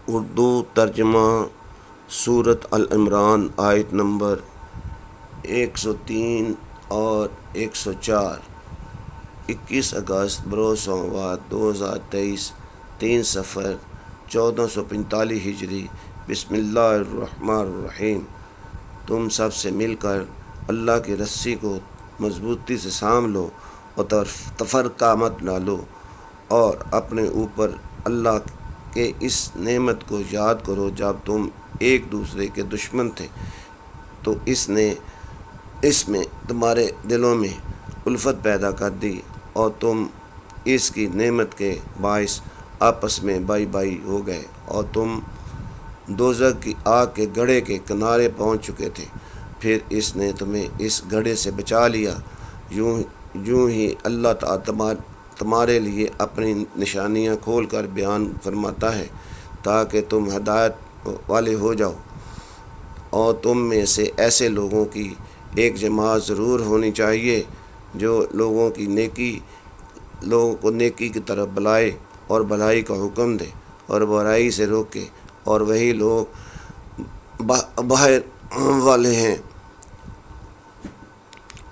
اردو ترجمہ سورۃ العمران آیت نمبر 103 اور 104۔ 21 اگست بروز سوموار 2023، 3 صفر 1445 ہجری۔ بسم اللہ الرحمن الرحیم۔ تم سب سے مل کر اللہ کی رسی کو مضبوطی سے سام لو اور تفرقہ مت ڈالو، اور اپنے اوپر اللہ کے اس نعمت کو یاد کرو جب تم ایک دوسرے کے دشمن تھے تو اس میں تمہارے دلوں میں الفت پیدا کر دی اور تم اس کی نعمت کے باعث آپس میں بائی بائی ہو گئے، اور تم دوزخ کی آگ کے گڑھے کے کنارے پہنچ چکے تھے، پھر اس نے تمہیں اس گڑھے سے بچا لیا۔ یوں ہی اللہ تعالیٰ تمہارے لیے اپنی نشانیاں کھول کر بیان فرماتا ہے تاکہ تم ہدایت والے ہو جاؤ، اور تم میں سے ایسے لوگوں کی ایک جماعت ضرور ہونی چاہیے جو لوگوں کو نیکی کی طرف بلائے اور بھلائی کا حکم دے اور برائی سے روکے، اور وہی لوگ باہر والے ہیں۔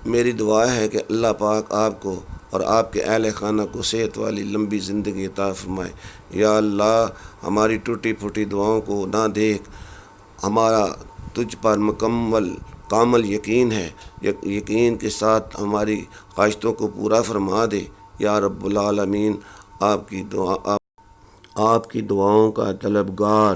میری دعا ہے کہ اللہ پاک آپ کو اور آپ کے اہل خانہ کو صحت والی لمبی زندگی عطا فرمائے۔ یا اللہ، ہماری ٹوٹی پھوٹی دعاؤں کو نہ دیکھ، ہمارا تجھ پر کامل یقین ہے، یقین کے ساتھ ہماری خواہشوں کو پورا فرما دے۔ یا رب العالمین، آپ کی دعاؤں کا طلبگار